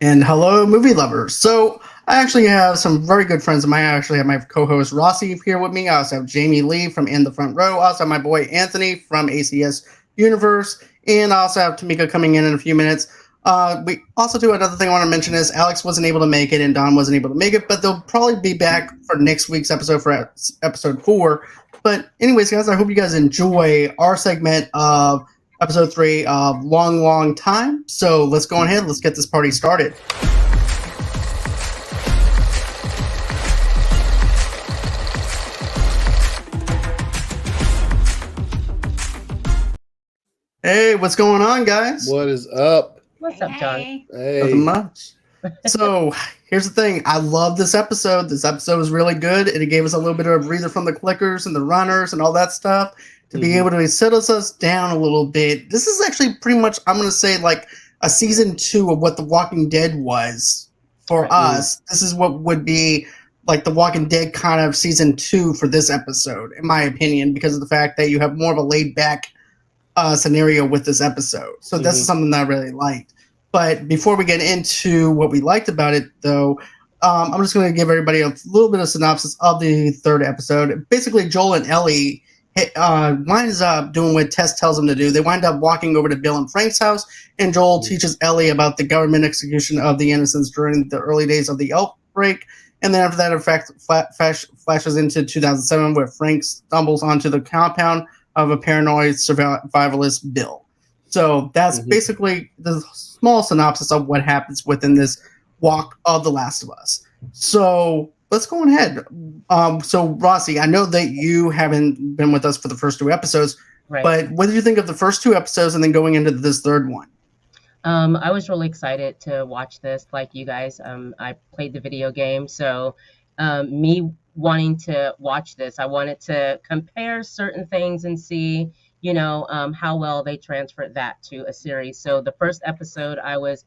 And hello, movie lovers. So, I actually have some very good friends of mine. I actually have my co host Rossi here with me. I also have Jamie Lee from In the Front Row. I also have my boy Anthony from ACS Universe. And I also have Tomeka coming in a few minutes. We also do another thing I want to mention is Alex wasn't able to make it and Don wasn't able to make it, but they'll probably be back for next week's episode for episode 4. But, anyways, guys, I hope you guys enjoy our segment of episode 3 of Long, Long Time. So let's go ahead. Let's get this party started. Hey, what's going on, guys? What is up? What's up, John? Hey. Nothing much. So here's the thing. I love this episode. This episode was really good. And it gave us a little bit of a breather from the clickers and the runners and all that stuff to be able to settle us down a little bit. This is actually pretty much, I'm going to say, like a season 2 of what The Walking Dead was for us. This is what would be like The Walking Dead kind of season 2 for this episode, in my opinion, because of the fact that you have more of a laid back scenario with this episode. So this is something that I really liked. But before we get into what we liked about it, though, I'm just going to give everybody a little bit of synopsis of the third episode. Basically, Joel and Ellie winds up doing what Tess tells them to do. They wind up walking over to Bill and Frank's house, and Joel teaches Ellie about the government execution of the innocents during the early days of the outbreak. And then after that, it flashes into 2007, where Frank stumbles onto the compound of a paranoid survivalist Bill. So that's basically the small synopsis of what happens within this walk of The Last of Us. So let's go ahead. So Rossi, I know that you haven't been with us for the first 2 episodes, but what did you think of the first 2 episodes and then going into this third one? I was really excited to watch this, like you guys. I played the video game, so me wanting to watch this, I wanted to compare certain things and see, how well they transferred that to a series. So the first episode, I was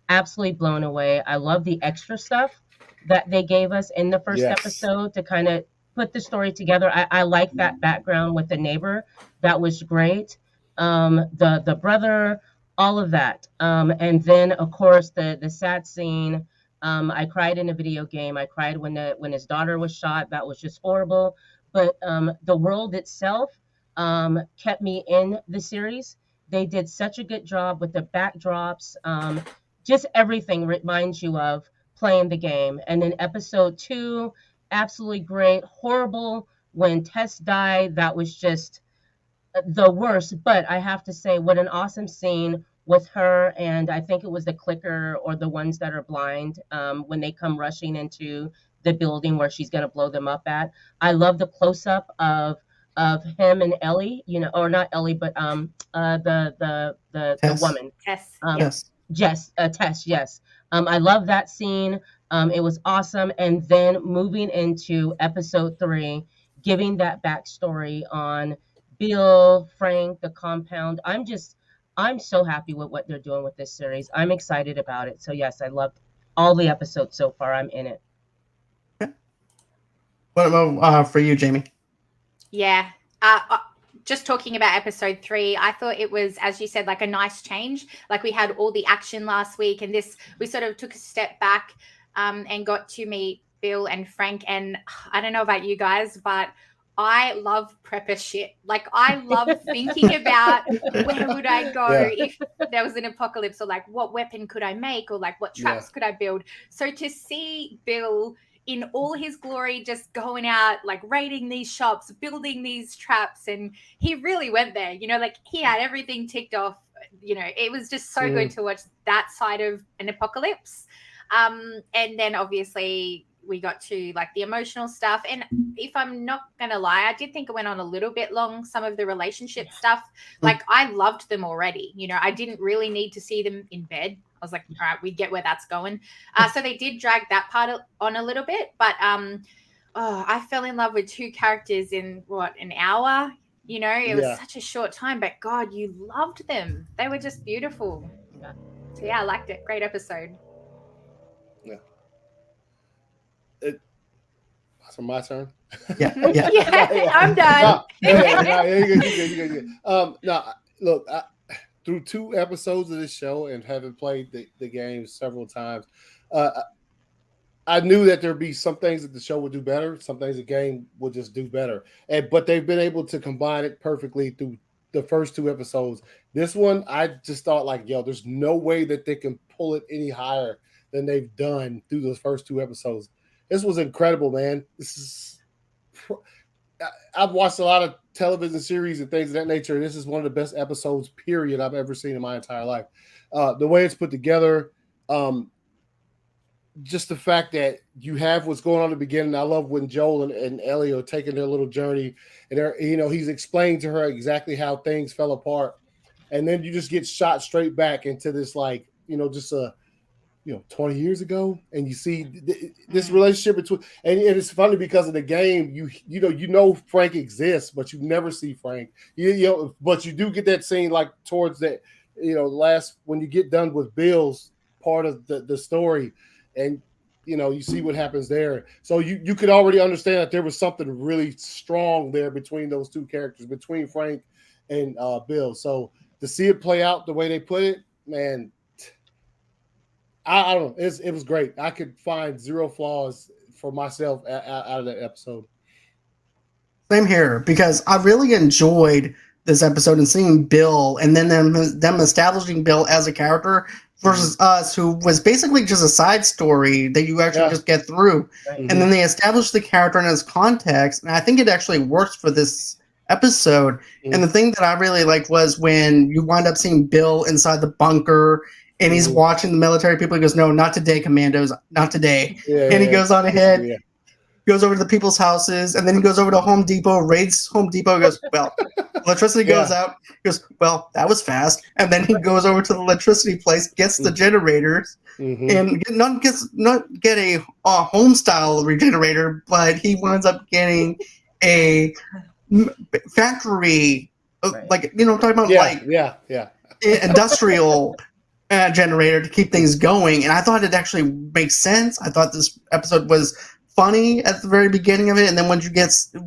absolutely blown away. I love the extra stuff that they gave us in the first episode to kind of put the story together. I like that background with the neighbor. That was great. The brother, all of that. And then, of course, the sad scene. I cried in a video game. I cried when his daughter was shot. That was just horrible. But the world itself kept me in the series. They did such a good job with the backdrops. Just everything reminds you of playing the game. And then episode 2, absolutely great. Horrible when Tess died. That was just the worst. But I have to say, what an awesome scene with her, and I think it was the clicker or the ones that are blind when they come rushing into the building where she's going to blow them up at. I love the close-up of him and Ellie, or not Ellie, but the woman. Tess. Tess, yes. I love that scene. It was awesome. And then moving into episode 3, giving that backstory on Bill, Frank, the compound. I'm so happy with what they're doing with this series. I'm excited about it. So yes, I loved all the episodes so far. I'm in it. Okay. What about for you, Jamie? Yeah. Just talking about episode 3, I thought it was, as you said, like a nice change. Like we had all the action last week, and this, we sort of took a step back and got to meet Bill and Frank. And I don't know about you guys, but I love prepper shit. Like I love thinking about where would I go if there was an apocalypse, or like what weapon could I make, or like what traps could I build. So to see Bill in all his glory, just going out, like raiding these shops, building these traps. And he really went there, like he had everything ticked off. It was just so good to watch that side of an apocalypse. And then obviously we got to like the emotional stuff. And if I'm not going to lie, I did think it went on a little bit long, some of the relationship stuff. Like I loved them already. I didn't really need to see them in bed. I was like, all right, we get where that's going. So they did drag that part on a little bit, but I fell in love with 2 characters in an hour. It was such a short time, but God, you loved them. They were just beautiful. So yeah, I liked it. Great episode. Yeah. So my turn. Yeah. I'm done. You good. No, look, through 2 episodes of this show and having played the game several times, I knew that there'd be some things that the show would do better, some things the game would just do better. But they've been able to combine it perfectly through the first 2 episodes. This one, I just thought like, yo, there's no way that they can pull it any higher than they've done through those first 2 episodes. This was incredible, man. I've watched a lot of television series and things of that nature. This is one of the best episodes, period, I've ever seen in my entire life. The way it's put together, just the fact that you have what's going on in the beginning. I love when Joel and Ellie are taking their little journey, and they're, he's explaining to her exactly how things fell apart, and then you just get shot straight back into this, like, just 20 years ago, and you see this relationship between, and it's funny because of the game. You know Frank exists, but you never see Frank. But you do get that scene like towards that, last when you get done with Bill's part of the story. And, you see what happens there. So you could already understand that there was something really strong there between those two characters, between Frank and Bill. So to see it play out the way they put it, man, I don't know. It was great. I could find zero flaws for myself out of that episode. Same here, because I really enjoyed this episode and seeing Bill and then them establishing Bill as a character versus us, who was basically just a side story that you actually just get through. Right. And then they established the character in his context, and I think it actually works for this episode. And the thing that I really liked was when you wind up seeing Bill inside the bunker, and he's watching the military people. He goes, "No, not today, commandos, not today." And he goes on ahead, goes over to the people's houses, and then he goes over to Home Depot, raids Home Depot, goes, "Well, electricity goes out." He goes, "Well, that was fast." And then he goes over to the electricity place, gets the generators, and not get a home style regenerator, but he winds up getting a factory, like, I'm talking about industrial generator to keep things going. And I thought it actually makes sense. I thought this episode was funny at the very beginning of it, and then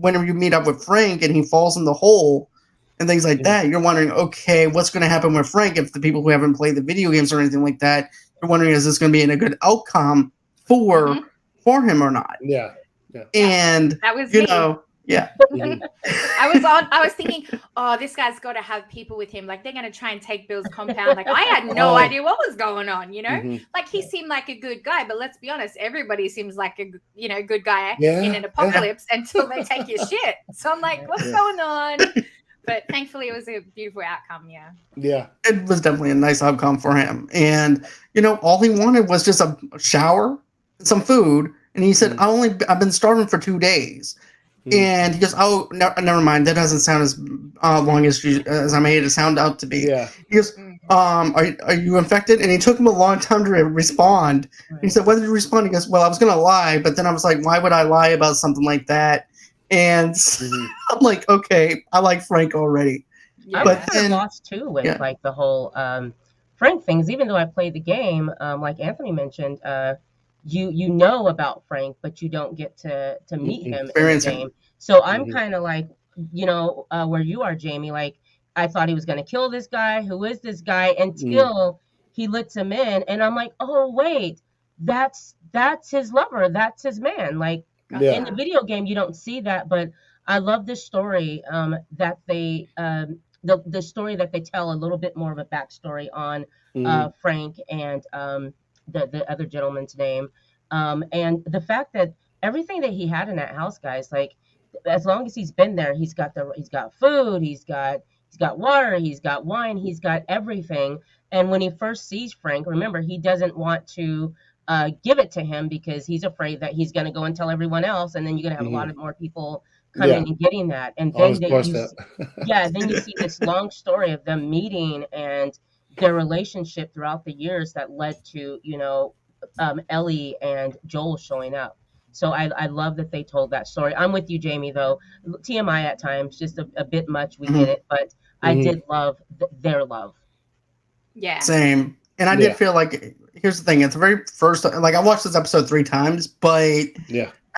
whenever you meet up with Frank and he falls in the hole and things like that, you're wondering, okay, what's going to happen with Frank? If the people who haven't played the video games or anything like that, you're wondering, is this going to be in a good outcome for him or not? And that was I was thinking, oh, this guy's got to have people with him. Like, they're going to try and take Bill's compound. Like, I had no idea what was going on, Like, he seemed like a good guy, but let's be honest, everybody seems like a, good guy in an apocalypse until they take your shit. So I'm like, what's going on? But thankfully, it was a beautiful outcome, It was definitely a nice outcome for him. And, all he wanted was just a shower and some food. And he said, I've been starving for 2 days. And he goes, "Oh, no, never mind. That doesn't sound as long as I made it sound out to be." He goes, "Are you infected?" And it took him a long time to respond. Right. He said, "Why did you respond?" He goes, "Well, I was going to lie, but then I was like, why would I lie about something like that?" And I'm like, okay, I like Frank already. Yeah. But then lost too with like the whole Frank things. Even though I played the game, like Anthony mentioned, you know about Frank, but you don't get to meet him in the game. So I'm kind of like, where you are, Jamie. Like, I thought he was going to kill this guy. Who is this guy? Until he lets him in, and I'm like, oh wait, that's his lover. That's his man. Like in the video game, you don't see that, but I love this story that they the story that they tell a little bit more of a backstory on Frank and the other gentleman's name, and the fact that everything that he had in that house, guys, like, as long as he's been there, he's got food, he's got water, he's got wine, he's got everything. And when he first sees Frank, remember, he doesn't want to give it to him because he's afraid that he's going to go and tell everyone else, and then you're going to have a lot of more people coming and getting that. And then then you see this long story of them meeting and their relationship throughout the years that led to, Ellie and Joel showing up. So I love that they told that story. I'm with you, Jamie, though. TMI at times, just a bit much. We get it. But I did love their love. Yeah. Same. And I did feel like, here's the thing. It's the very first, like, I watched this episode 3 times, but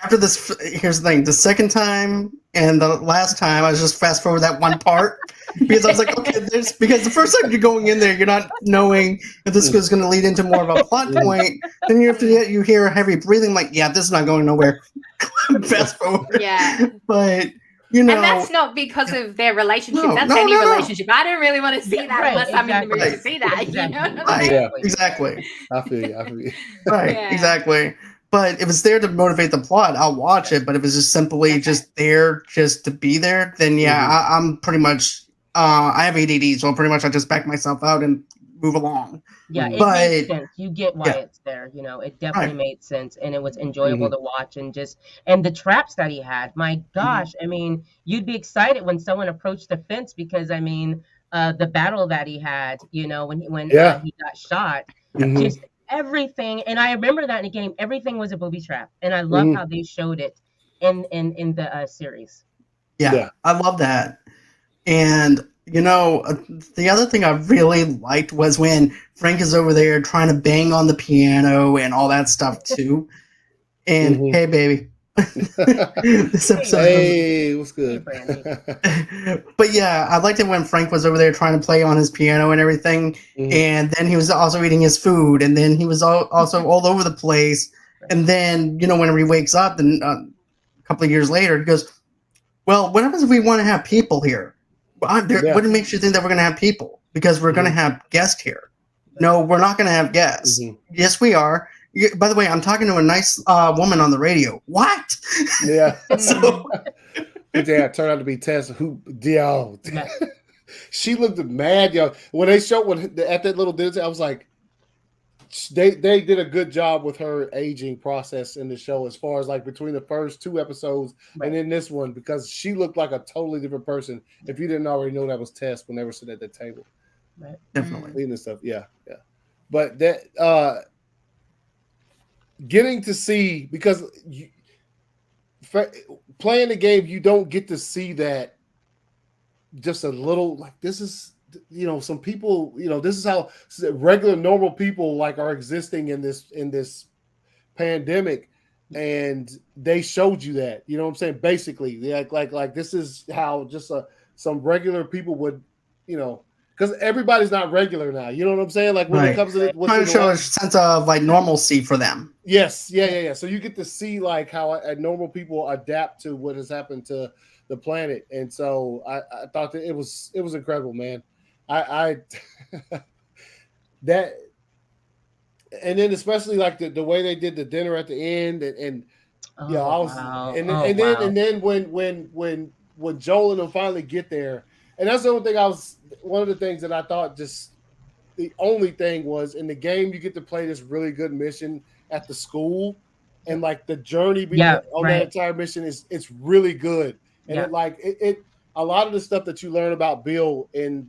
after this, here's the thing: the second time and the last time, I was just fast forward that one part because I was like, okay, because the first time you're going in there, you're not knowing if this is going to lead into more of a plot point. Then you hear heavy breathing, like, yeah, this is not going nowhere. Fast forward, Yeah. But you know, and that's not because of their relationship. No, that's no, any no, no. relationship. I don't really want to see that Right, unless I'm in the mood exactly. to see that. Exactly. You know what I Right, mean? Yeah. exactly. I feel you. Right, Yeah. exactly. But if it's there to motivate the plot, I'll watch it. But if it's just simply just there just to be there, then yeah, I'm pretty much. I have ADD, so pretty much I just back myself out and move along. Yeah, it But makes sense. You get why yeah. it's there. You know, it definitely Right. made sense, and it was enjoyable to watch. And the traps that he had, my gosh, I mean, you'd be excited when someone approached the fence because I mean, the battle that he had, you know, when he got shot, just everything. And I remember that in the game, everything was a booby trap, and I love how they showed it in the series. Yeah, I love that. And you know, the other thing I really liked was when Frank is over there trying to bang on the piano and all that stuff too. And hey, baby, this episode. Hey, what's good? But yeah, I liked it when Frank was over there trying to play on his piano and everything, and then he was also eating his food, and then he was also all over the place. And then you know, when he wakes up, and a couple of years later, he goes, "Well, what happens if we want to have people here? What makes you think that we're going to have people? Because we're going to have guests here. No, we're not going to have guests. Yes, we are. By the way, I'm talking to a nice woman on the radio. What? Yeah. So, it turned out to be Tess. She looked mad, yo. When they showed at that little dinner, I was like, they did a good job with her aging process in the show as far as like between the first 2 episodes and then this one, because she looked like a totally different person. If you didn't already know that was Tess when they were sitting at the table. Right. Definitely. Eating and stuff. Yeah. But that getting to see, because playing the game, you don't get to see that just a little, like this is, you know, some people, you know, this is how regular normal people like are existing in this pandemic, and they showed you that, you know what I'm saying, basically like this is how just some regular people would, you know, because everybody's not regular now, you know what I'm saying, like when it comes to trying to show a sense of like normalcy for them. Yes, yeah. So you get to see like how normal people adapt to what has happened to the planet, and so I thought that it was incredible, man. I that, and then especially like the way they did the dinner at the end, and then when Joel and them finally get there, and that's the only thing one of the things that I thought just the only thing was in the game you get to play this really good mission at the school, and like the journey that entire mission it's really good, and it a lot of the stuff that you learn about Bill in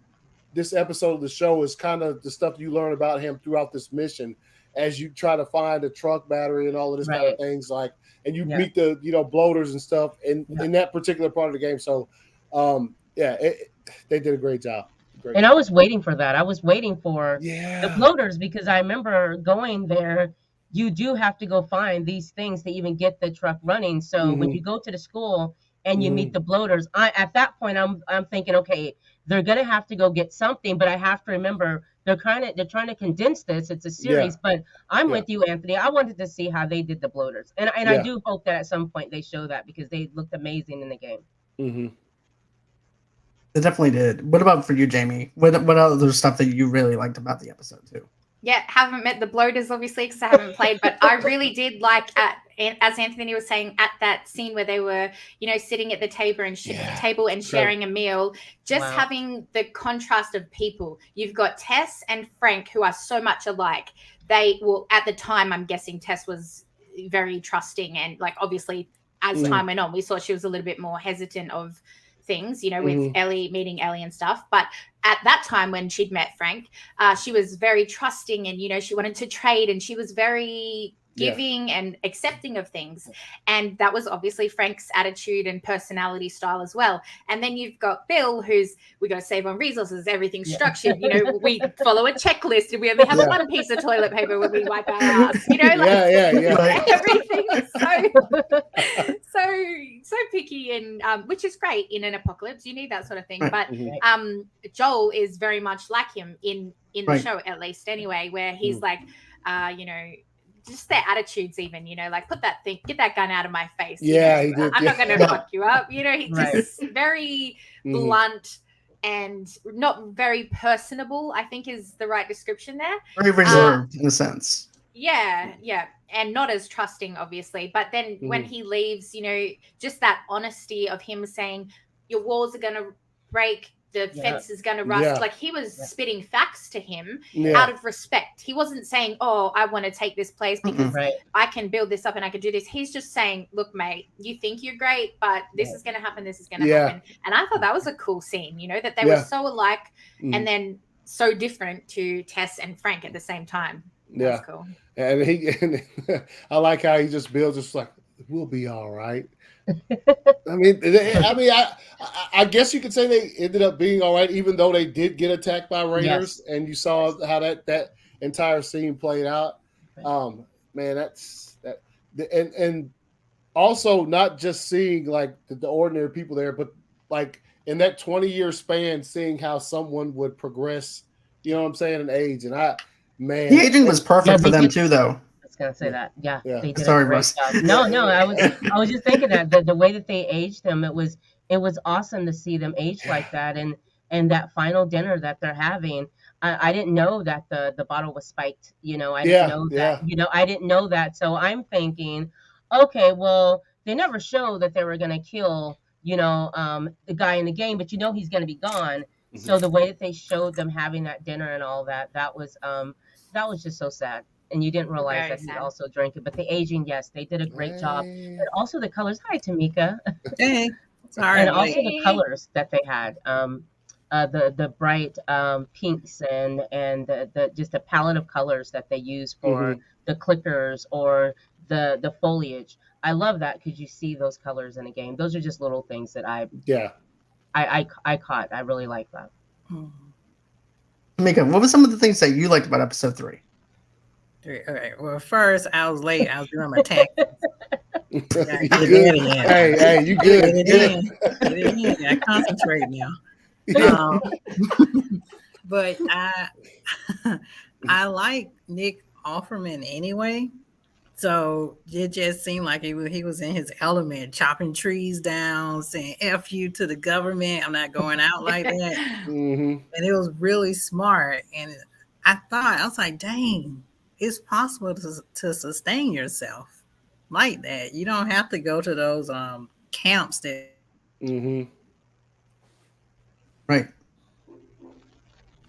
this episode of the show is kind of the stuff you learn about him throughout this mission as you try to find a truck battery and all of this kind of things, like, and you meet the, you know, bloaters and stuff in that particular part of the game. So they did a great job. I was waiting for that. I was waiting for the bloaters, because I remember going there. You do have to go find these things to even get the truck running. So when you go to the school and you meet the bloaters, at that point I'm thinking, okay, they're gonna have to go get something, but I have to remember they're trying to condense this. It's a series, but I'm with you, Anthony. I wanted to see how they did the bloaters, and I do hope that at some point they show that, because they looked amazing in the game. They definitely did. What about for you, Jamie? What other stuff that you really liked about the episode too? Yeah, haven't met the bloaters obviously because I haven't played, but I really did like as Anthony was saying, at that scene where they were, you know, sitting at the table and sharing a meal, just having the contrast of people. You've got Tess and Frank, who are so much alike. At the time, I'm guessing Tess was very trusting, and like obviously as time went on, we saw she was a little bit more hesitant of things, you know, with meeting Ellie and stuff. But at that time when she'd met Frank, she was very trusting, and, you know, she wanted to trade, and she was very giving and accepting of things. And that was obviously Frank's attitude and personality style as well. And then you've got Bill, who's, we got to save on resources, everything's structured. You know, we follow a checklist, and we only have one piece of toilet paper when we wipe our ass. You know, like everything is so picky, and which is great in an apocalypse. You need that sort of thing. But Joel is very much like him in the show, at least anyway, where he's like, you know, just their attitudes, even, you know, like get that gun out of my face. Yeah, you know? I'm not going to fuck you up. You know, he's just very blunt and not very personable, I think is the right description there. Very reserved in a sense. Yeah. And not as trusting, obviously. But then when he leaves, you know, just that honesty of him saying, your walls are going to break, the fence is going to rust. Yeah. Like, he was spitting facts to him out of respect. He wasn't saying, oh, I want to take this place because I can build this up and I can do this. He's just saying, look, mate, you think you're great, but this is going to happen. This is going to happen. And I thought that was a cool scene, you know, that they were so alike and then so different to Tess and Frank at the same time. That's cool. And I like how he just builds just like, we'll be all right. I guess you could say they ended up being all right, even though they did get attacked by raiders, and you saw how that entire scene played out. Man, that's that, and also not just seeing like the ordinary people there, but like in that 20-year span, seeing how someone would progress, you know what I'm saying, in age. And the aging was perfect for them too, though. Gonna say that, they did Sorry, a great Russ. job. No, I was just thinking that the way that they aged them, it was awesome to see them age like that, and that final dinner that they're having. I didn't know that the bottle was spiked. You know, I didn't know that. You know, I didn't know that. So I'm thinking, okay, well, they never show that they were gonna kill, you know, the guy in the game, but you know he's gonna be gone. So the way that they showed them having that dinner and all that was just so sad. And you didn't realize that he also drank it. But the aging, yes, they did a great job. And also the colors. Hi, Tomeka. Hey, sorry. And also the colors that they had. The bright pinks and the just a palette of colors that they use for the clickers or the foliage. I love that because you see those colors in a game. Those are just little things that I caught. I really like that. Tomeka, what were some of the things that you liked about episode 3? Okay. Well, first I was late. I was doing my taxes. You good? Hey, you good? I concentrate now. But I like Nick Offerman anyway. So it just seemed like he was in his element, chopping trees down, saying "F you" to the government. I'm not going out like that. And it was really smart. And I was like, dang. It's possible to sustain yourself like that. You don't have to go to those camps that. Right.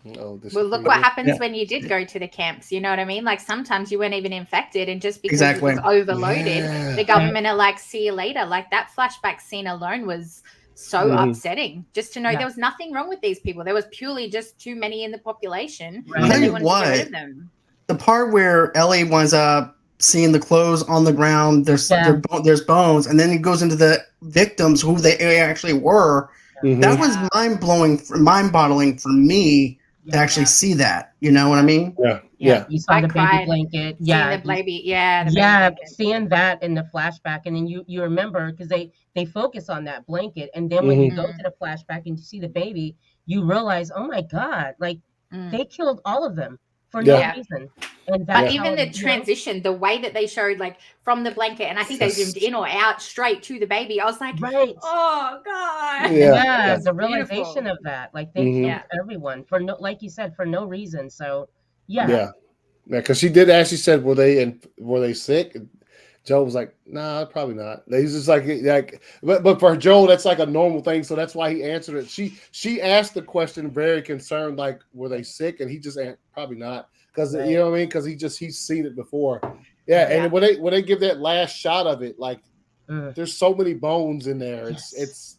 Well, look what happens when you did go to the camps. You know what I mean? Like sometimes you weren't even infected, and just because it was overloaded, the government are like, "See you later." Like that flashback scene alone was so upsetting. Just to know there was nothing wrong with these people. There was purely just too many in the population. I'll tell you what. The part where Ellie winds up seeing the clothes on the ground, there's bones, and then he goes into the victims who they actually were. That was mind-boggling for me to actually see that. You know what I mean? Yeah. You saw the baby blanket. Seeing that in the flashback, and then you remember because they focus on that blanket, and then when you go to the flashback and you see the baby, you realize, oh my God, like they killed all of them. For no reason. And but even the transition, the way that they showed, like from the blanket, and I think they zoomed in or out straight to the baby. I was like, oh God. The realization of that. Like they killed everyone for no, like you said, for no reason. So because she did actually said, were they sick? And Joe was like, nah, probably not. He's just like, but for Joe, that's like a normal thing. So that's why he answered it. She asked the question very concerned, like, were they sick? And he just probably not, because you know what I mean? Because he's seen it before. And when they give that last shot of it, like, there's so many bones in there. It's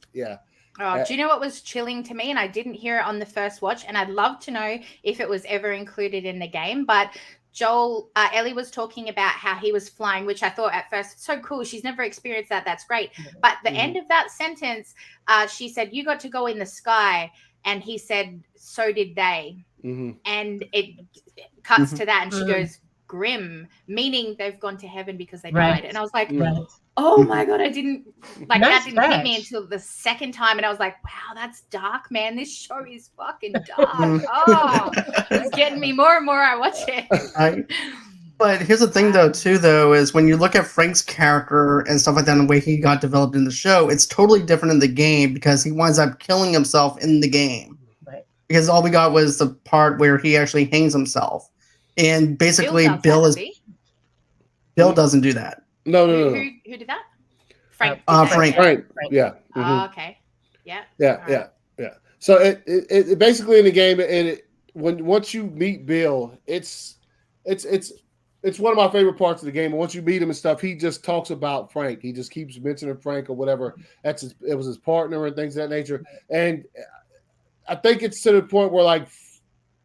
Oh, do you know what was chilling to me? And I didn't hear it on the first watch, and I'd love to know if it was ever included in the game, but Joel, Ellie was talking about how he was flying, which I thought at first, so cool. She's never experienced that. That's great. But the end of that sentence, she said, you got to go in the sky. And he said, so did they. And it cuts to that. And she goes, grim, meaning they've gone to heaven because they died. And I was like, oh my God, I didn't, like, that didn't hit me until the second time. And I was like, wow, that's dark, man. This show is fucking dark. It's getting me more and more. I watch it. But here's the thing, though, is when you look at Frank's character and stuff like that, and the way he got developed in the show, it's totally different in the game because he winds up killing himself in the game. Right. Because all we got was the part where he actually hangs himself. And basically, Bill doesn't do that. No. Who did that? Frank. Frank. Yeah. Oh, okay. Yeah. Yeah. So it basically in the game, once you meet Bill, it's one of my favorite parts of the game. And once you meet him and stuff, he just talks about Frank. He just keeps mentioning Frank or whatever. It was his partner and things of that nature. And I think it's to the point where like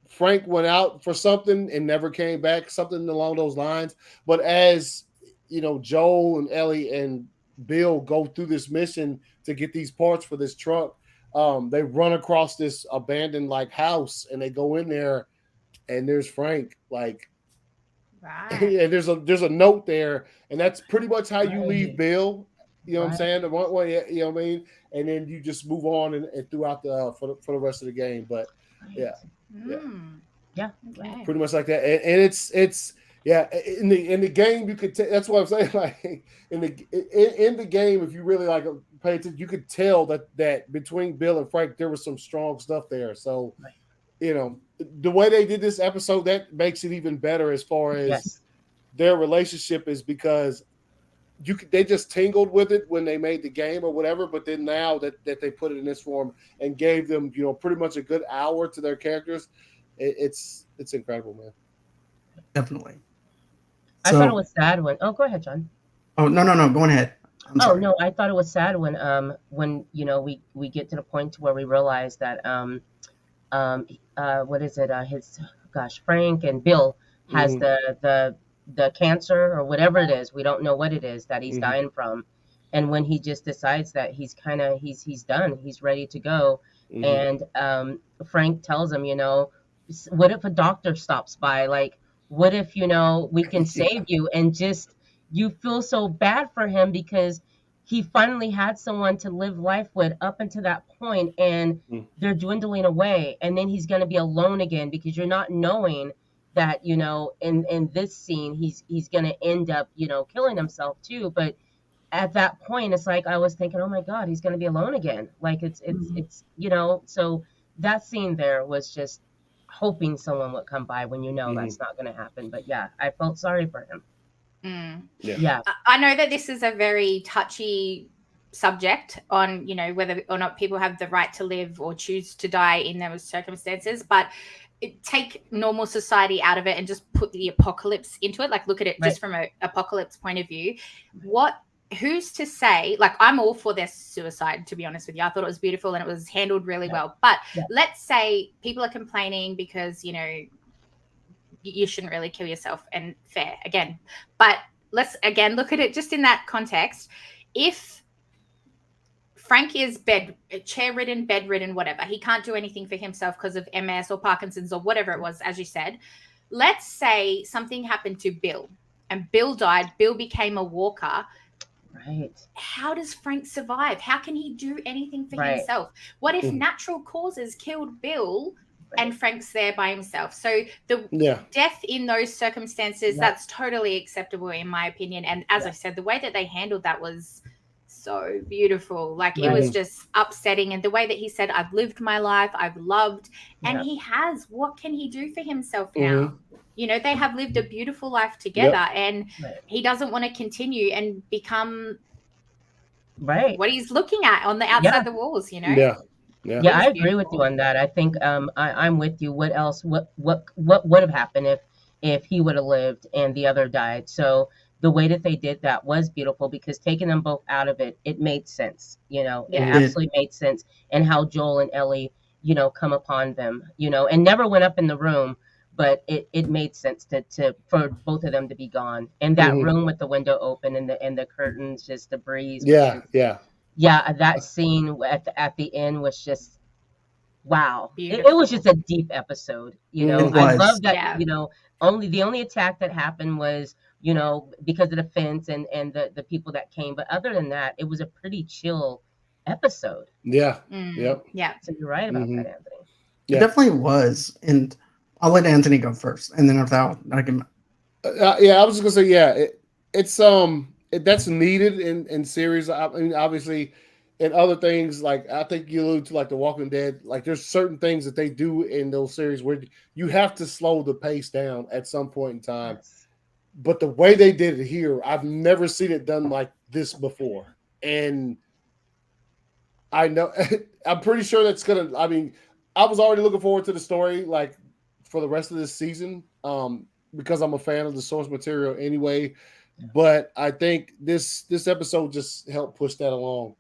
Frank went out for something and never came back, something along those lines. But as you know, Joel and Ellie and Bill go through this mission to get these parts for this truck. They run across this abandoned like house and they go in there and there's Frank, like, and there's a note there, and that's pretty much how you leave Bill. You know what I'm saying? The one way, you know what I mean? And then you just move on and throughout for the rest of the game. But yeah. Pretty much like that. And it's in the game you could that's what I'm saying. Like in the game, if you really like pay attention, you could tell that between Bill and Frank there was some strong stuff there. So you know, the way they did this episode, that makes it even better as far as their relationship is, because they just tingled with it when they made the game or whatever, but then now that they put it in this form and gave them, you know, pretty much a good hour to their characters, it's incredible, man. Definitely. I thought it was sad when. Oh, go ahead, John. Oh no, go ahead. No, I thought it was sad when you know we get to the point where we realize that what is it? Frank and Bill has the cancer or whatever it is. We don't know what it is that he's dying from. And when he just decides that he's done, he's ready to go. And Frank tells him, you know, what if a doctor stops by? Like, what if, you know, we can save you? And just, you feel so bad for him because he finally had someone to live life with up until that point, and they're dwindling away. And then he's going to be alone again because you're not knowing that, you know, in this scene, he's going to end up, you know, killing himself too. But at that point, it's like, I was thinking, oh my God, he's going to be alone again. Like it's, you know, so that scene there was just hoping someone would come by when you know that's not going to happen. But yeah, I felt sorry for him. Yeah. I know that this is a very touchy subject on, you know, whether or not people have the right to live or choose to die in those circumstances, but take normal society out of it and just put the apocalypse into it. Like, look at it just from an apocalypse point of view. Who's to say, like, I'm all for their suicide, to be honest with you. I thought it was beautiful and it was handled really well. But let's say people are complaining because, you know, you shouldn't really kill yourself, and fair again. But let's again look at it just in that context. If Frank is chair-ridden, bedridden, whatever, he can't do anything for himself because of MS or Parkinson's or whatever it was, as you said. Let's say something happened to Bill and Bill died. Bill became a walker. Right. How does Frank survive? How can he do anything for himself? What if natural causes killed Bill and Frank's there by himself? So the death in those circumstances, that's totally acceptable in my opinion. And as I said, the way that they handled that was so beautiful. Like it was just upsetting. And the way that he said, I've lived my life, I've loved, and he has. What can he do for himself now? You know, they have lived a beautiful life together and he doesn't want to continue and become what he's looking at on the outside the walls, you know? Yeah, I agree with you on that. I think I'm with you. What else? What would have happened if he would have lived and the other died? So the way that they did that was beautiful because taking them both out of it, it made sense. You know, it absolutely made sense. And how Joel and Ellie, you know, come upon them, you know, and never went up in the room, but it made sense to for both of them to be gone. And that room with the window open and the curtains, just the breeze. Yeah, yeah. Yeah, that scene at the end was just wow. It Beautiful. was just a deep episode. You know, It I was. love that. Yeah. You know, the only attack that happened was, you know, because of the fence and the people that came. But other than that, it was a pretty chill episode. Yeah. Yep. Yeah. So you're right about that, Anthony. It Yeah. definitely was. And I'll let Anthony go first. And then after that, I can. Yeah, I was just gonna say, yeah, that's needed in series. I mean, obviously, in other things, like I think you allude to, like The Walking Dead. Like, there's certain things that they do in those series where you have to slow the pace down at some point in time. Yes. But the way they did it here, I've never seen it done like this before, and I know I'm pretty sure that's gonna. I mean, I was already looking forward to the story, like for the rest of this season. Because I'm a fan of the source material anyway. But I think this episode just helped push that along.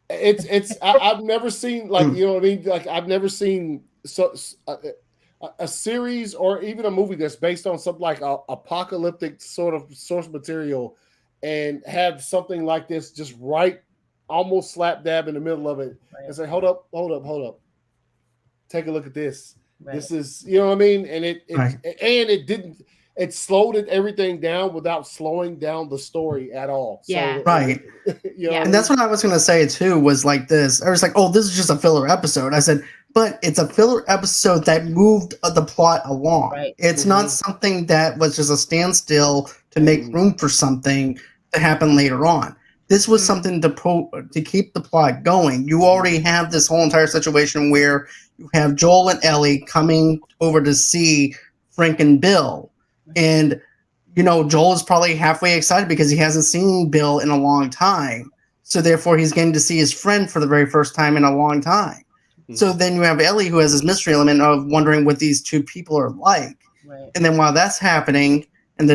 I've never seen, like, you know what I mean? Like, I've never seen a series or even a movie that's based on something like a apocalyptic sort of source material and have something like this just right, almost slap dab in the middle of it, and say, hold up. Take a look at this. Right. This is, you know what I mean? And it slowed everything down without slowing down the story at all. Yeah. So, Right. You know, Yeah. And that's what I was going to say too, was like this. I was like, oh, this is just a filler episode. I said, but it's a filler episode that moved the plot along. Right. It's not something that was just a standstill to make room for something to happen later on. This was something to keep the plot going. You already have this whole entire situation where you have Joel and Ellie coming over to see Frank and Bill. And, you know, Joel is probably halfway excited because he hasn't seen Bill in a long time. So therefore, he's getting to see his friend for the very first time in a long time. So then you have Ellie, who has this mystery element of wondering what these two people are like. Right. And then while that's happening, and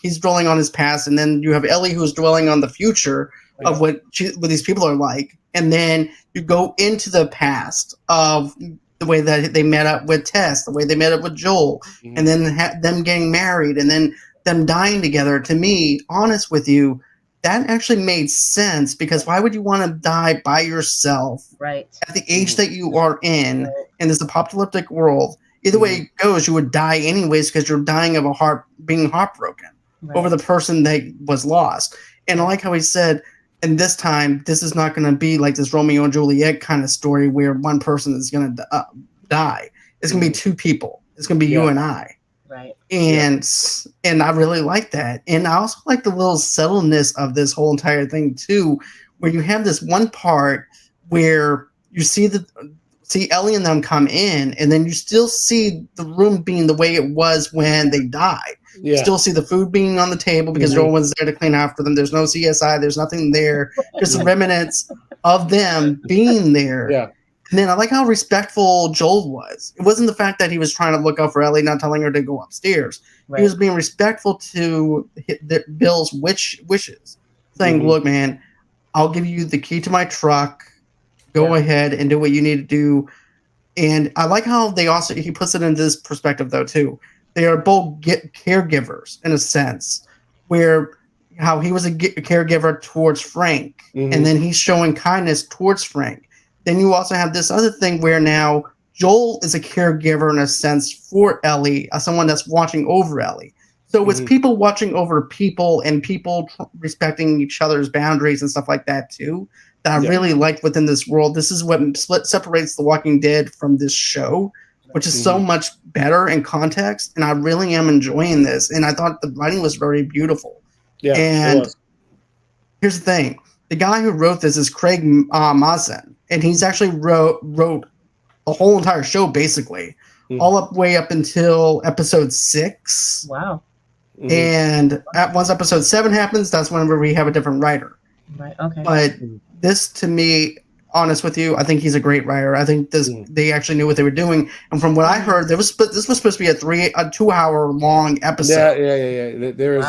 he's dwelling on his past, and then you have Ellie, who's dwelling on the future of what these people are like. And then you go into the past of the way that they met up with Tess, the way they met up with Joel, and then them getting married, and then them dying together. To me, honest with you, that actually made sense, because why would you want to die by yourself Right. at the age that you are in this apocalyptic world? Either way it goes, you would die anyways, because you're dying of being heartbroken over the person that was lost. And I like how he said, and this time, this is not going to be like this Romeo and Juliet kind of story where one person is going to die. It's going to be two people. It's going to be you and I. Right. And I really like that. And I also like the little subtleness of this whole entire thing too, where you have this one part where you see Ellie and them come in, and then you still see the room being the way it was when they died. Yeah. Still see the food being on the table because no one's there to clean after them. There's no CSI. There's nothing there. Just remnants of them being there. Yeah. And then I like how respectful Joel was. It wasn't the fact that he was trying to look out for Ellie, not telling her to go upstairs. Right. He was being respectful to Bill's wishes, saying, look, man, I'll give you the key to my truck. Go ahead and do what you need to do. And I like how he puts it in this perspective, though, too. They are both caregivers, in a sense, where how he was a caregiver towards Frank, and then he's showing kindness towards Frank. Then you also have this other thing where now Joel is a caregiver, in a sense, for Ellie, as someone that's watching over Ellie. So it's people watching over people, and people respecting each other's boundaries and stuff like that, too, that I really liked within this world. This is what separates The Walking Dead from this show, which is so much better in context, and I really am enjoying this. And I thought the writing was very beautiful. Yeah, and here's the thing: the guy who wrote this is Craig Mazin, and he's actually wrote the whole entire show, basically, way up until episode 6. Wow. And once episode 7 happens, that's whenever we have a different writer. Right. Okay. But this, to me, honest with you, I think he's a great writer. I think they actually knew what they were doing. And from what I heard, this was supposed to be a 2-hour long episode. Yeah. There is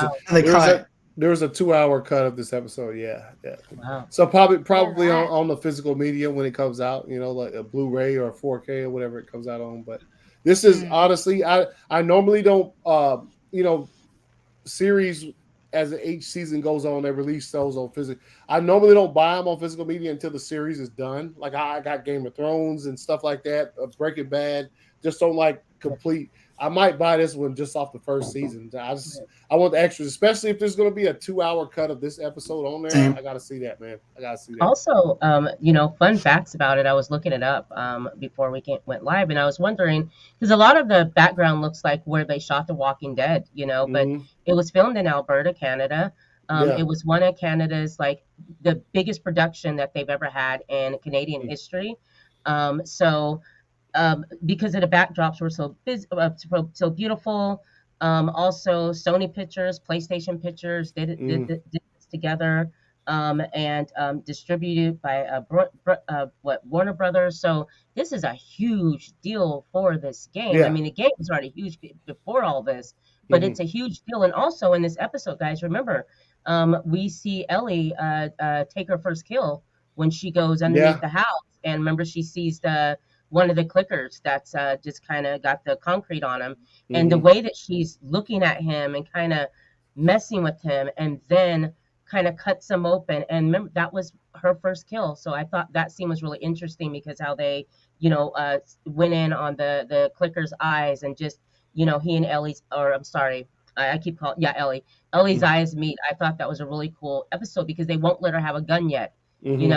There's a 2-hour cut of this episode. Yeah. Wow. So probably that. on the physical media when it comes out, like a Blu-ray or 4K or whatever it comes out on. But this is honestly, I normally don't, series as each season goes on, they release those on physical. I normally don't buy them on physical media until the series is done. Like I got Game of Thrones and stuff like that, Breaking Bad. Just don't like complete. I might buy this one just off the first season. I want the extras, especially if there's going to be a 2-hour cut of this episode on there. Same. I got to see that, man. I got to see that. Also, fun facts about it. I was looking it up before we went live, and I was wondering because a lot of the background looks like where they shot The Walking Dead, but it was filmed in Alberta, Canada. It was one of Canada's the biggest production that they've ever had in Canadian history. Because of the backdrops were so beautiful. Also, Sony Pictures, PlayStation Pictures did this together, and distributed by Warner Brothers. So this is a huge deal for this game. Yeah. I mean, the game was already huge before all this, but it's a huge deal. And also in this episode, guys, remember, we see Ellie take her first kill when she goes underneath the house, and remember she sees one of the clickers that's just kind of got the concrete on him. And the way that she's looking at him and kind of messing with him and then kind of cuts him open. And remember, that was her first kill. So I thought that scene was really interesting because how they, went in on the clicker's eyes and just, he and Ellie's, or I'm sorry, I keep calling, Ellie. Ellie's eyes meet. I thought that was a really cool episode because they won't let her have a gun yet. And she's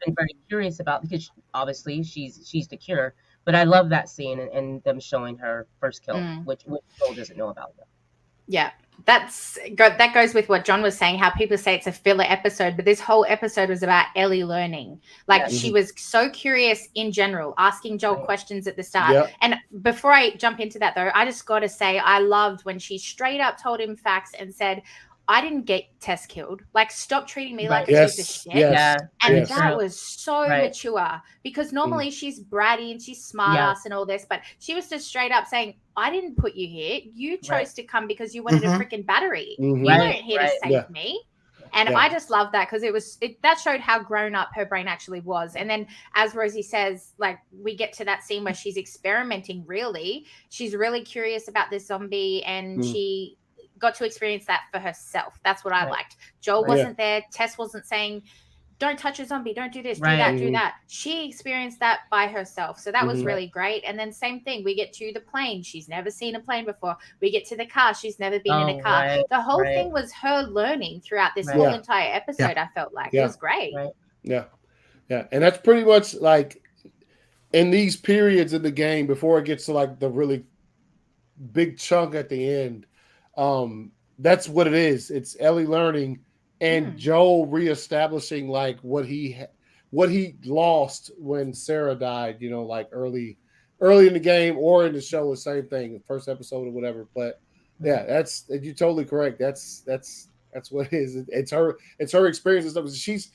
been very curious about because obviously she's the cure. But I love that scene and them showing her first kill, which Joel doesn't know about that. Yeah, that goes with what John was saying. How people say it's a filler episode, but this whole episode was about Ellie learning. She was so curious in general, asking Joel questions at the start. Yeah. And before I jump into that, though, I just got to say I loved when she straight up told him facts and said, I didn't get Tess killed. Stop treating me like a piece of shit. Yes. And that was so mature because normally she's bratty and she's smart ass and all this, but she was just straight up saying, I didn't put you here. You chose to come because you wanted a freaking battery. You weren't here to save me. And I just love that because that showed how grown up her brain actually was. And then as Rosie says, we get to that scene where she's experimenting really. She's really curious about this zombie and she got to experience that for herself. That's what I liked. Joel wasn't there. Tess wasn't saying, don't touch a zombie. Don't do this, do that, do that. She experienced that by herself. So that was really great. And then same thing. We get to the plane. She's never seen a plane before. We get to the car. She's never been in a car. The whole thing was her learning throughout this whole entire episode, I felt like. It was great. Yeah. And that's pretty much in these periods of the game before it gets to the really big chunk at the end. That's what it is. It's Ellie learning and Joel reestablishing what he lost when Sarah died, early in the game or in the show, the same thing, the first episode or whatever. But you're totally correct. That's what it is. It's her experience and stuff. She's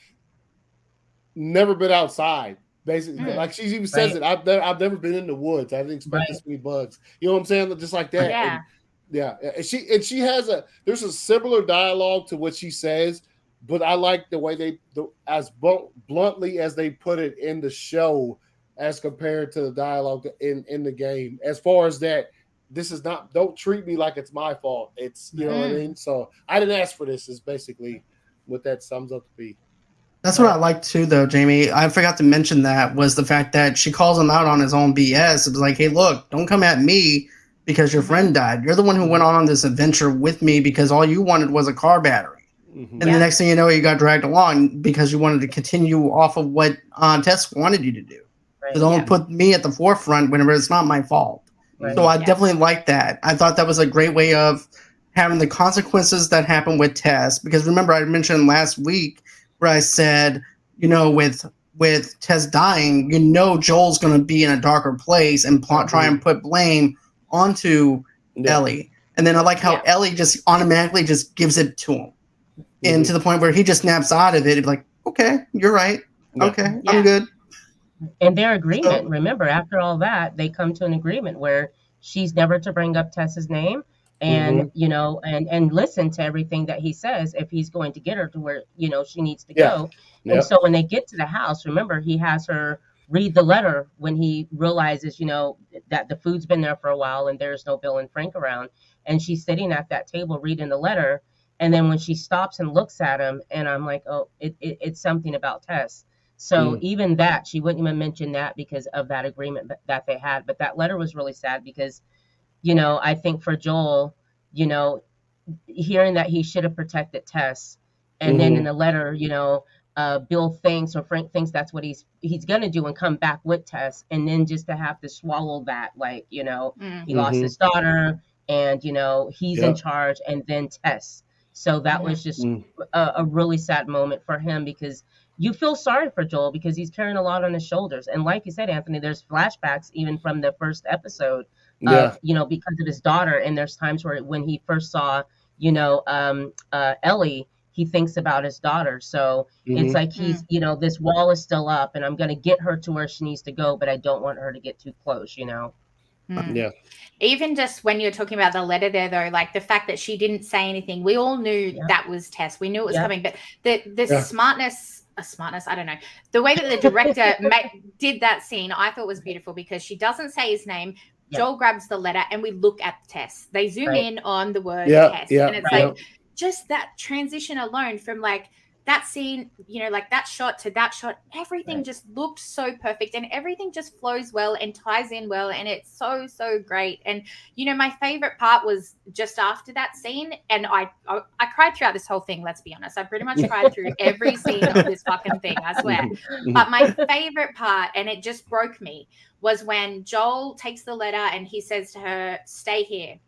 never been outside. Basically, she even says it. I've never been in the woods. I didn't expect this many bugs. You know what I'm saying? Just like that. Yeah. And she has there's a similar dialogue to what she says, but I like the way as bluntly as they put it in the show as compared to the dialogue in the game. As far as that, this is not, don't treat me like it's my fault. It's, you know what I mean? So I didn't ask for this is basically what that sums up to be. That's what I like too, though, Jamie. I forgot to mention that was the fact that she calls him out on his own BS. It was like, hey, look, don't come at me because your friend died. You're the one who went on this adventure with me because all you wanted was a car battery. And the next thing you know, you got dragged along because you wanted to continue off of what Tess wanted you to do. So don't put me at the forefront whenever it's not my fault. So I definitely like that. I thought that was a great way of having the consequences that happened with Tess. Because remember, I mentioned last week where I said, with Tess dying, Joel's going to be in a darker place and try and put blame onto Ellie. And then I like how Ellie just automatically just gives it to him. And to the point where he just snaps out of it. He'd be like, okay, you're right. Okay, I'm good. And their agreement, remember, after all that, they come to an agreement where she's never to bring up Tess's name. and and listen to everything that he says if he's going to get her to where she needs to Yeah. go. Yep. And so when they get to the house, remember, he has her read the letter when he realizes that the food's been there for a while and there's no Bill and Frank around, and she's sitting at that table reading the letter. And then when she stops and looks at him, and I'm like, oh, it's something about Tess. So even that, she wouldn't even mention that because of that agreement that they had. But that letter was really sad because, I think for Joel, hearing that he should have protected Tess, and then in the letter, Bill thinks, or Frank thinks, that's what he's gonna do and come back with Tess, and then just to have to swallow that, like, he lost his daughter, and he's in charge, and then Tess. So that was just a really sad moment for him, because you feel sorry for Joel because he's carrying a lot on his shoulders. And like you said, Anthony, there's flashbacks even from the first episode of, because of his daughter. And there's times where when he first saw, Ellie, he thinks about his daughter. So it's like he's, this wall is still up and I'm going to get her to where she needs to go, but I don't want her to get too close, Yeah. Even just when you're talking about the letter there, though, like the fact that she didn't say anything, we all knew that was Tess. We knew it was coming, but the smartness, I don't know. The way that the director did that scene, I thought was beautiful, because she doesn't say his name. Joel grabs the letter and we look at Tess. They zoom in on the word Tess. And it's like just that transition alone from like that scene, like that shot to that shot, everything just looked so perfect, and everything just flows well and ties in well, and it's so, so great. And my favorite part was just after that scene, and I cried throughout this whole thing, let's be honest. I pretty much cried through every scene of this fucking thing, I swear. But my favorite part, and it just broke me, was when Joel takes the letter and he says to her, "Stay here."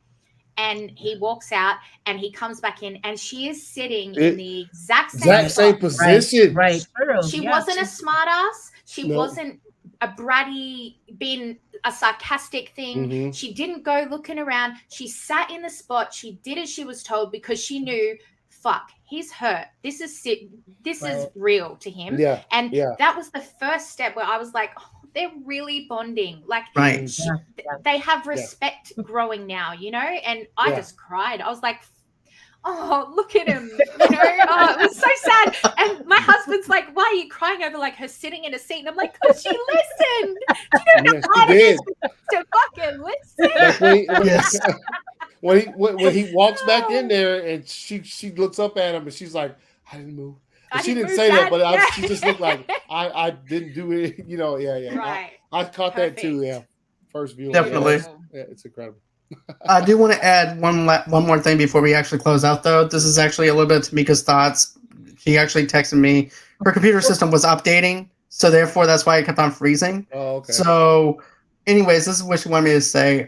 And he walks out and he comes back in, and she is sitting in the exact same position. Right. She wasn't a smart ass. She wasn't a bratty, being a sarcastic thing. She didn't go looking around. She sat in the spot. She did as she was told, because she knew, fuck, he's hurt. This is real to him. Yeah. And that was the first step where I was like, oh, they're really bonding. Like, they have respect growing now, and I just cried. I was like, oh, look at him, it was so sad. And my husband's like, why are you crying over like her sitting in a seat? And I'm like, because she listened. She didn't know how to fucking listen. When he walks back in there and she looks up at him and she's like, I didn't move. She didn't say that, but she just looked like I didn't do it. Right. I caught that too. Yeah, first view. Definitely. It's incredible. I do want to add one more thing before we actually close out, though. This is actually a little bit of Tomeka's thoughts. She actually texted me. Her computer system was updating, so therefore that's why it kept on freezing. Oh, okay. So, anyways, this is what she wanted me to say.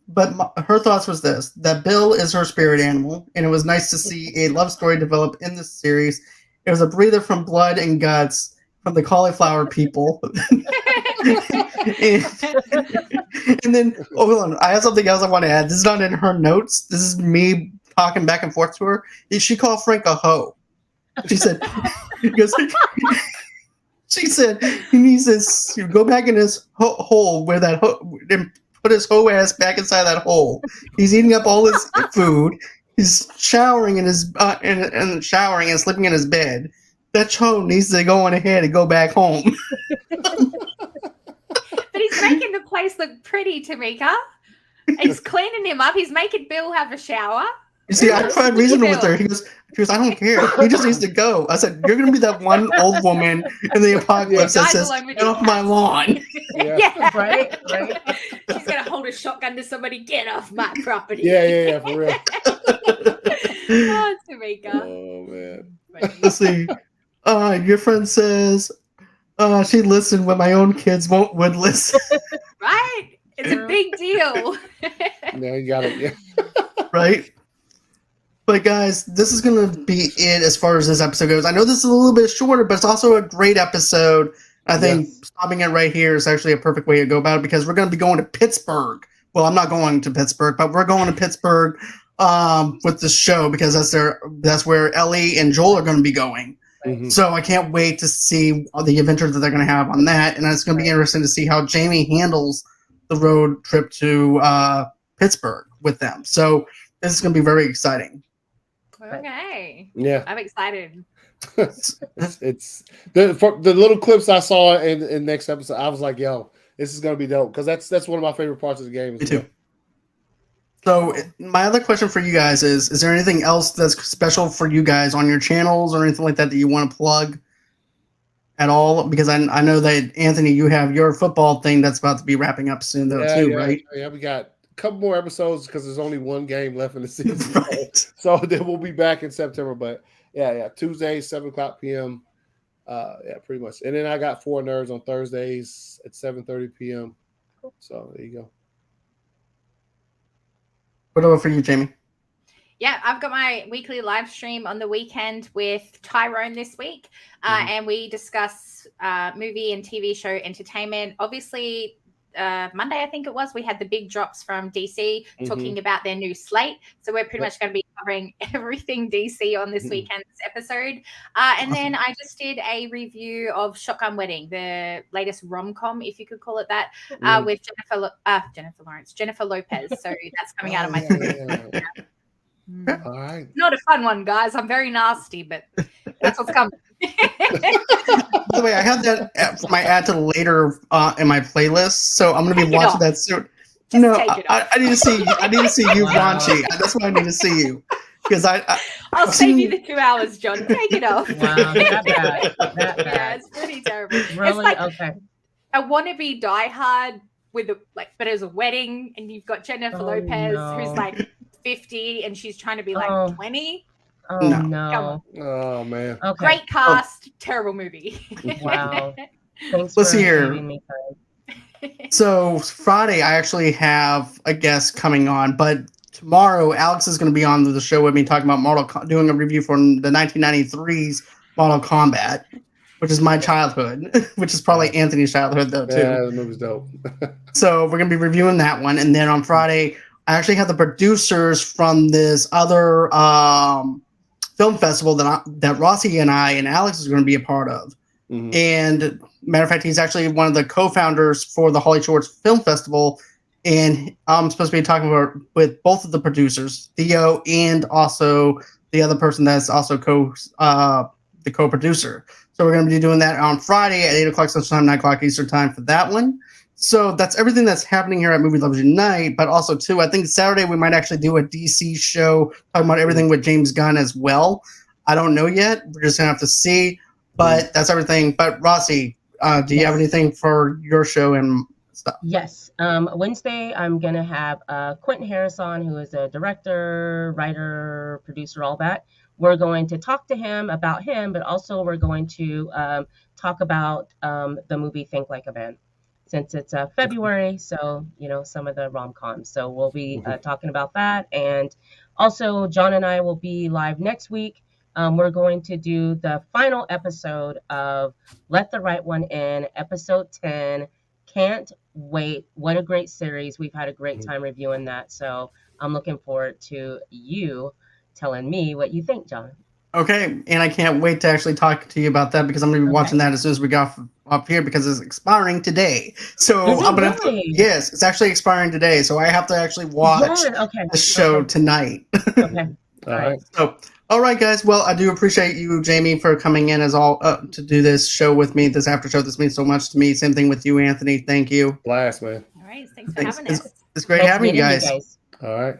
But her thoughts was this: that Bill is her spirit animal, and it was nice to see a love story develop in this series. It was a breather from blood and guts from the cauliflower people. and then, hold on, I have something else I want to add. This is not in her notes. This is me talking back and forth to her. She called Frank a hoe. She said, she said, he needs to go back in his hole where that and put his hoe ass back inside that hole. He's eating up all his food. He's showering in his and showering and sleeping in his bed. That hoe needs to go on ahead and go back home. But he's making the place look pretty, Tomeka. He's cleaning him up. He's making Bill have a shower. You see, I tried reasoning with her. She goes, I don't care. He just needs to go. I said, you're going to be that one old woman in the apocalypse that says, get off my lawn. Yeah. Right. She's going to hold a shotgun to somebody, get off my property. Yeah, for real. Oh, Tomeka. Oh, man. Let's see. Your friend says, she listened when my own kids would listen. Right? It's a big deal. No, you got it. Yeah. Right? But guys, this is going to be it as far as this episode goes. I know this is a little bit shorter, but it's also a great episode. I think stopping it right here is actually a perfect way to go about it, because we're going to be going to Pittsburgh. Well, I'm not going to Pittsburgh, but we're going to Pittsburgh with this show, because that's where Ellie and Joel are going to be going. Mm-hmm. So I can't wait to see the adventures that they're going to have on that. And it's going to be interesting to see how Jamie handles the road trip to Pittsburgh with them. So this is going to be very exciting. Okay. Yeah. I'm excited. it's the little clips I saw in next episode. I was like, "Yo, this is gonna be dope," because that's one of my favorite parts of the game. Me too. So my other question for you guys is there anything else that's special for you guys on your channels or anything like that you want to plug at all? Because I know that, Anthony, you have your football thing that's about to be wrapping up soon, though, too, right? Yeah, we got a couple more episodes because there's only one game left in the season. Right. So then we'll be back in September. But yeah, Tuesday, 7:00 p.m. Yeah, pretty much. And then I got 4 Nerds on Thursdays at 7:30 p.m. So there you go. What about for you, Jamie? Yeah, I've got my weekly live stream on the weekend with Tyrone this week. And we discuss movie and TV show entertainment. Obviously, Monday, I think it was, we had the big drops from DC talking about their new slate. So we're pretty much going to be covering everything DC on this weekend's episode. And then I just did a review of Shotgun Wedding, the latest rom-com, if you could call it that, with Jennifer Lopez. So that's coming out on my TV. All right. Not a fun one, guys. I'm very nasty, but that's what's coming. By the way, I have that for my add to later in my playlist, so I'm going to be watching that soon. No, I need to see you, raunchy. That's why I need to see you, because I'll save you the 2 hours, John. Take it off. Wow, that bad. Yeah, it's pretty terrible. Really? It's like okay. a wannabe Die Hard with but as a wedding, and you've got Jennifer Lopez, who's like 50, and she's trying to be like 20. Oh no! Oh man! Okay. Great cast, terrible movie. Wow! Thanks Let's for hear. giving me time. So Friday, I actually have a guest coming on, but tomorrow Alex is going to be on the show with me talking about doing a review from the 1993's Mortal Kombat, which is my childhood, which is probably Anthony's childhood though too. Yeah, the movie's dope. So we're going to be reviewing that one, and then on Friday, I actually have the producers from this other film festival that Rossi and I and Alex is going to be a part of. And matter of fact, he's actually one of the co-founders for the Holly Shorts Film Festival, and I'm supposed to be talking with both of the producers, Theo, and also the other person that's also the co-producer. So we're going to be doing that on Friday at 8 o'clock Central Time, 9 o'clock Eastern Time for that one. So that's everything that's happening here at Movie Lovers Unite, but also, too, I think Saturday we might actually do a DC show talking about everything with James Gunn as well. I don't know yet. We're just going to have to see, but that's everything. But, Rossi, do you have anything for your show and stuff? Yes. Wednesday, I'm going to have Quentin Harris on, who is a director, writer, producer, all that. We're going to talk to him about him, but also we're going to talk about the movie Think Like a Man. Since it's February, so, some of the rom-coms. So we'll be talking about that. And also, John and I will be live next week. We're going to do the final episode of Let the Right One In, episode 10. Can't wait. What a great series. We've had a great time reviewing that. So I'm looking forward to you telling me what you think, John. Okay, and I can't wait to actually talk to you about that, because I'm going to be watching that as soon as we get off here, because it's expiring today. So I'm going to yes, it's actually expiring today. So I have to actually watch the show tonight. Okay. All right. So, all right, guys. Well, I do appreciate you, Jamie, for coming in to do this show with me, this after show. This means so much to me. Same thing with you, Anthony. Thank you. Blast, man. All right. Thanks for having us. It's great having you guys. All right.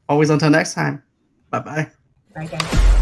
Always until next time. Bye-bye. Bye, guys.